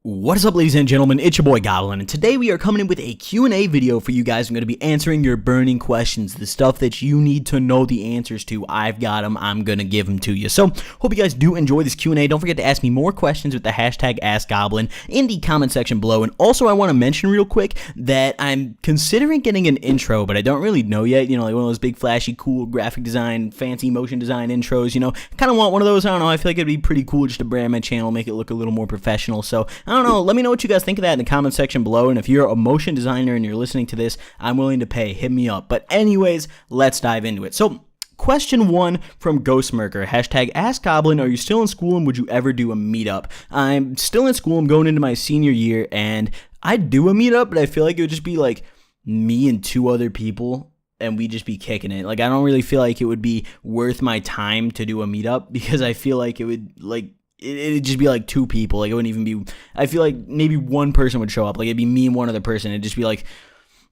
What is up, ladies and gentlemen? It's your boy Goblin, and today we are coming in with a Q&A video for you guys. I'm going to be answering your burning questions, the stuff that you need to know the answers to. I've got them. I'm going to give them to you. So, hope you guys do enjoy this Q&A. Don't forget to ask me more questions with the hashtag AskGoblin in the comment section below. And also, I want to mention real quick that I'm considering getting an intro, but I don't really know yet. You know, like one of those big, flashy, cool graphic design, fancy motion design intros. You know, kind of want one of those. I don't know. I feel like it'd be pretty cool just to brand my channel, make it look a little more professional. So, I don't know, let me know what you guys think of that in the comment section below, and if you're a motion designer and you're listening to this, I'm willing to pay, hit me up. But anyways, let's dive into it. So, question 1 from Ghostmerker, hashtag AskGoblin, are you still in school and would you ever do a meetup? I'm still in school, I'm going into my senior year, and I'd do a meetup, but I feel like it would just be like me and 2 other people, and we'd just be kicking it. Like, I don't really feel like it would be worth my time to do a meetup, because I feel like it would, like, it'd just be like 2 people. Like, it wouldn't even be, I feel like maybe one person would show up. Like, it'd be me and one other person. It'd just be like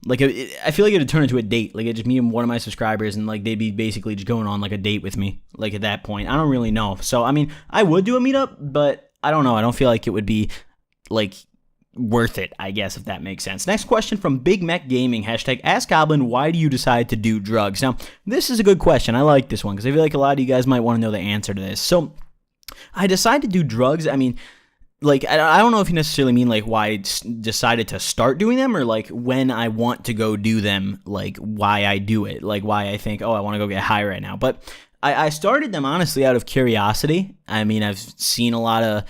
I feel like it'd turn into a date. Like, it'd just me and one of my subscribers, and like they'd be basically just going on like a date with me. Like, at that point, I don't really know. So, I mean, I would do a meetup, but I don't know. I don't feel like it would be like worth it, I guess, if that makes sense. Next question from Big Mech Gaming, hashtag AskGoblin, why do you decide to do drugs? Now, this is a good question. I like this one because I feel like a lot of you guys might want to know the answer to this. So, I decided to do drugs. I mean, like, I don't know if you necessarily mean, like, why I decided to start doing them, or, like, when I want to go do them, like, why I do it. Like, why I think, oh, I want to go get high right now. But I started them, honestly, out of curiosity. I mean, I've seen a lot of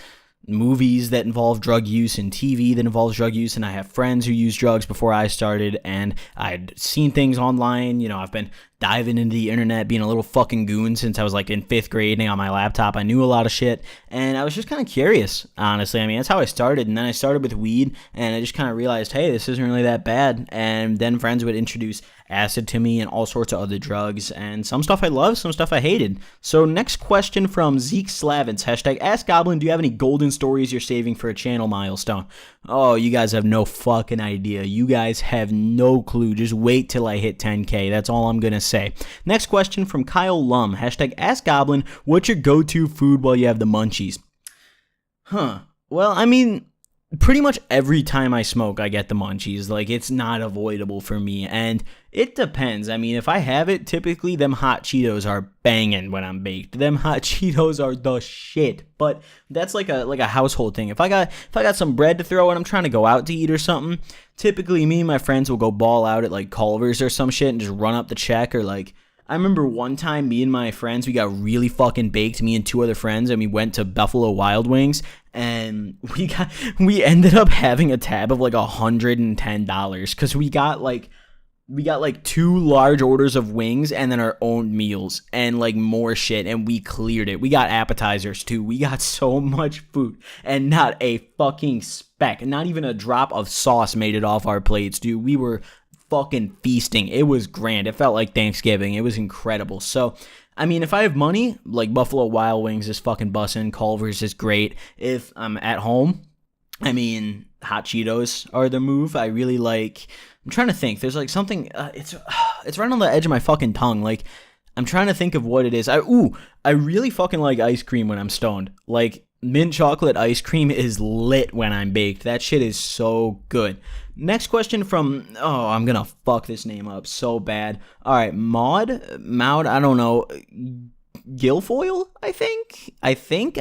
movies that involve drug use and TV that involves drug use, and I have friends who used drugs before I started, and I'd seen things online. You know, I've been diving into the internet, being a little fucking goon since I was like in 5th grade, and on my laptop I knew a lot of shit, and I was just kind of curious, honestly. I mean, that's how I started. And then I started with weed, and I just kind of realized, hey, this isn't really that bad. And then friends would introduce acid to me and all sorts of other drugs, and some stuff I loved, some stuff I hated. So, next question from Zeke Slavins, hashtag AskGoblin, do you have any golden stories you're saving for a channel milestone? Oh, you guys have no fucking idea. You guys have no clue. Just wait till I hit 10K. That's all I'm gonna say. Next question from Kyle Lum, hashtag AskGoblin, what's your go-to food while you have the munchies? Well, I mean, pretty much every time I smoke, I get the munchies. Like, it's not avoidable for me, and it depends. I mean, if I have it, typically them hot Cheetos are banging when I'm baked. Them hot Cheetos are the shit. But that's like a household thing. If I got some bread to throw and I'm trying to go out to eat or something, typically me and my friends will go ball out at like Culver's or some shit and just run up the check. Or like, I remember one time me and my friends, we got really fucking baked, me and 2 other friends, and we went to Buffalo Wild Wings, and we ended up having a tab of like $110 because we got like 2 large orders of wings and then our own meals and like more shit, and we cleared it. We got appetizers too. We got so much food and not a fucking speck, not even a drop of sauce made it off our plates, dude. We were fucking feasting. It was grand. It felt like Thanksgiving. It was incredible. So, I mean, if I have money, like Buffalo Wild Wings is fucking bussin', Culver's is great. If I'm at home, I mean, hot Cheetos are the move. I really like, I'm trying to think. There's like something, it's right on the edge of my fucking tongue. Like, I'm trying to think of what it is. I really fucking like ice cream when I'm stoned. Like, mint chocolate ice cream is lit when I'm baked. That shit is so good. Next question from, oh, I'm gonna fuck this name up so bad. All right, Maud, I don't know. Guilfoyle, I think, I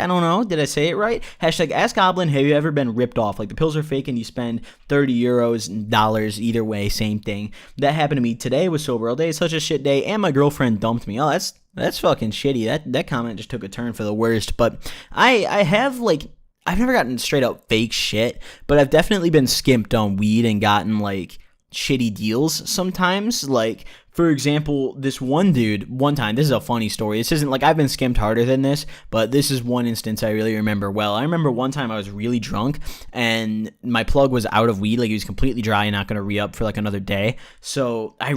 don't know, did I say it right? Hashtag AskGoblin, have you ever been ripped off? Like, the pills are fake and you spend 30 euros, dollars, either way, same thing. That happened to me today with Sober All Day, such a shit day, and my girlfriend dumped me. Oh, that's fucking shitty. That comment just took a turn for the worst. But I have, like, I've never gotten straight up fake shit, but I've definitely been skimped on weed and gotten, like, shitty deals sometimes. Like, for example, this one dude, one time, this is a funny story. This isn't, like, I've been skimped harder than this, but this is one instance I really remember well. I remember one time I was really drunk, and my plug was out of weed. Like, it was completely dry and not going to re-up for, like, another day. So, I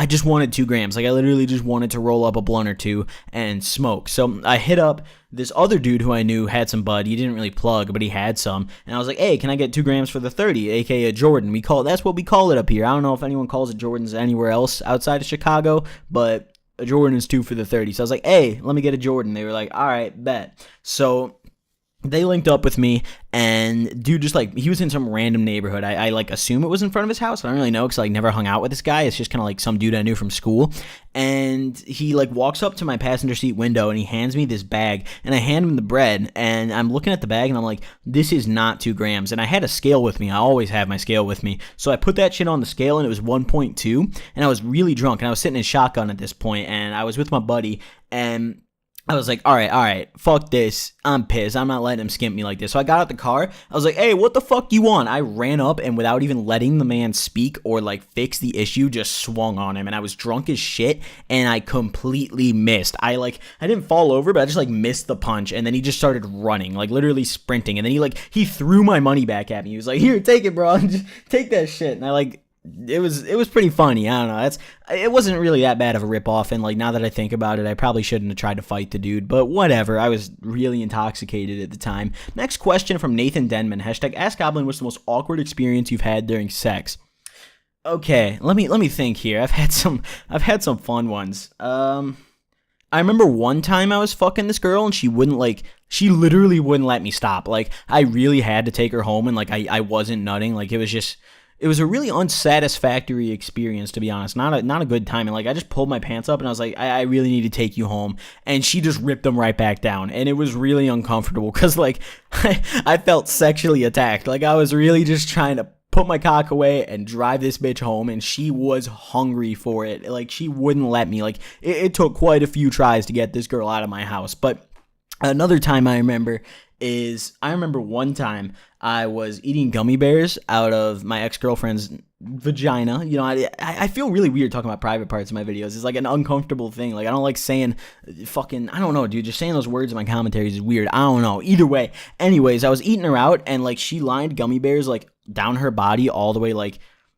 just wanted 2 grams. Like, I literally just wanted to roll up a blunt or 2 and smoke. So, I hit up this other dude who I knew had some bud. He didn't really plug, but he had some. And I was like, hey, can I get 2 grams for the 30, aka a Jordan? That's what we call it up here. I don't know if anyone calls it Jordans anywhere else outside of Chicago, but a Jordan is 2 for the 30. So I was like, hey, let me get a Jordan. They were like, all right, bet. So they linked up with me, and dude just like, he was in some random neighborhood. I like assume it was in front of his house. I don't really know because I like never hung out with this guy. It's just kind of like some dude I knew from school. And he like walks up to my passenger seat window and he hands me this bag, and I hand him the bread, and I'm looking at the bag and I'm like, this is not 2 grams. And I had a scale with me. I always have my scale with me. So I put that shit on the scale and it was 1.2, and I was really drunk, and I was sitting in shotgun at this point, and I was with my buddy, and I was like, all right, fuck this. I'm pissed. I'm not letting him skimp me like this. So I got out the car. I was like, hey, what the fuck you want? I ran up, and without even letting the man speak or like fix the issue, just swung on him. And I was drunk as shit, and I completely missed. I didn't fall over, but I just like missed the punch. And then he just started running, like literally sprinting. And then he threw my money back at me. He was like, here, take it, bro. Just take that shit. And I like, it was pretty funny. I don't know. It wasn't really that bad of a ripoff, and like now that I think about it, I probably shouldn't have tried to fight the dude, but whatever. I was really intoxicated at the time. Next question from Nathan Denman. Hashtag Ask Goblin, what's the most awkward experience you've had during sex? Okay, let me think here. I've had some fun ones. I remember one time I was fucking this girl, and she literally wouldn't let me stop. Like, I really had to take her home, and like I wasn't nutting. Like, it was a really unsatisfactory experience, to be honest. Not a good time. And like, I just pulled my pants up and I was like, I really need to take you home. And she just ripped them right back down. And it was really uncomfortable because like I felt sexually attacked. Like, I was really just trying to put my cock away and drive this bitch home, and she was hungry for it. Like, she wouldn't let me. Like, it took quite a few tries to get this girl out of my house. But another time I remember one time I was eating gummy bears out of my ex-girlfriend's vagina. You know, I feel really weird talking about private parts in my videos. It's like an uncomfortable thing. Like, I don't like saying fucking, I don't know, dude. Just saying those words in my commentaries is weird. I don't know. Either way. Anyways, I was eating her out, and like, she lined gummy bears like down her body all the way, like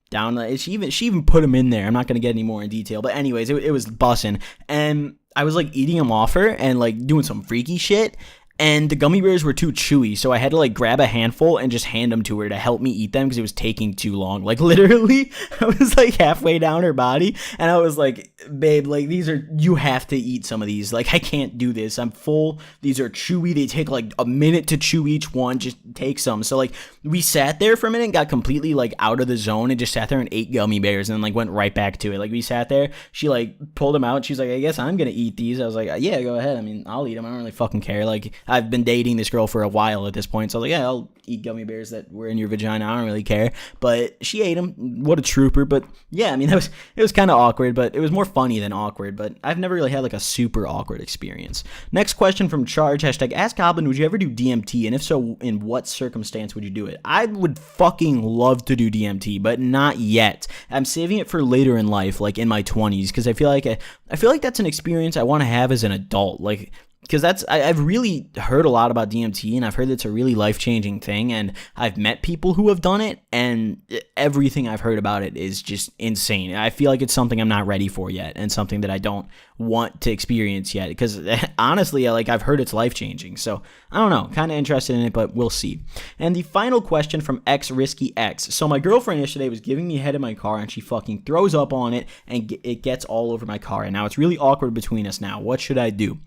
down. She even put them in there. I'm not going to get any more in detail. But anyways, it was bussin'. And I was like eating them off her and like doing some freaky shit. And the gummy bears were too chewy, so I had to like grab a handful and just hand them to her to help me eat them because it was taking too long. Like, literally, I was like halfway down her body, and I was like, babe, like, you have to eat some of these. Like, I can't do this. I'm full. These are chewy. They take like a minute to chew each one. Just take some. So like, we sat there for a minute and got completely like out of the zone and just sat there and ate gummy bears and then like went right back to it. Like, we sat there. She like pulled them out. She's like, I guess I'm gonna eat these. I was like, yeah, go ahead. I mean, I'll eat them. I don't really fucking care. Like, I've been dating this girl for a while at this point, so I was like, yeah, I'll eat gummy bears that were in your vagina. I don't really care. But she ate them. What a trooper. But yeah, I mean, it was kind of awkward, but it was more funny than awkward. But I've never really had like a super awkward experience. Next question from Charge. Hashtag Ask Goblin, would you ever do DMT? And if so, in what circumstance would you do it? I would fucking love to do DMT, but not yet. I'm saving it for later in life, like in my 20s, because I feel like that's an experience I want to have as an adult. Like, because I've really heard a lot about DMT, and I've heard it's a really life-changing thing, and I've met people who have done it, and everything I've heard about it is just insane. I feel like it's something I'm not ready for yet, and something that I don't want to experience yet, because honestly, I've heard it's life-changing, so I don't know, kind of interested in it, but we'll see. And the final question from XRiskyX. So my girlfriend yesterday was giving me head in my car, and she fucking throws up on it, and it gets all over my car, and now it's really awkward between us now. What should I do?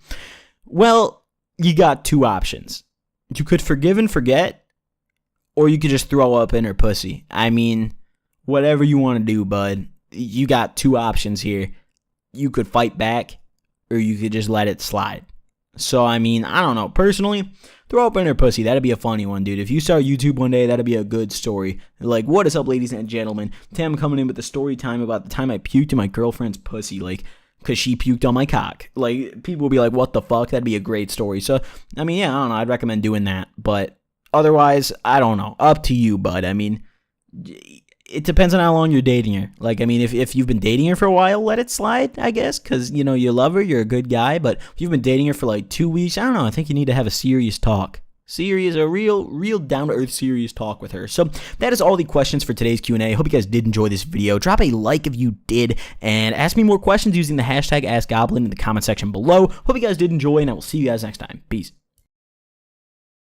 Well, you got 2 options. You could forgive and forget, or you could just throw up in her pussy. I mean, whatever you want to do, bud. You got 2 options here. You could fight back, or you could just let it slide. So, I mean, I don't know. Personally, throw up in her pussy. That'd be a funny one, dude. If you start YouTube one day, that'd be a good story. Like, what is up, ladies and gentlemen? Tim coming in with the story time about the time I puked in my girlfriend's pussy. Like, because she puked on my cock. Like, people will be like, what the fuck? That'd be a great story. So, I mean, yeah, I don't know. I'd recommend doing that. But otherwise, I don't know. Up to you, bud. I mean, it depends on how long you're dating her. Like, I mean, if you've been dating her for a while, let it slide, I guess. Because, you know, you love her. You're a good guy. But if you've been dating her for like 2 weeks, I don't know. I think you need to have a serious talk. A real down-to-earth serious talk with her. So that is all the questions for today's Q&A. Hope you guys did enjoy this video. Drop a like if you did, and ask me more questions using the hashtag AskGoblin in the comment section below. Hope you guys did enjoy, and I will see you guys next time. Peace.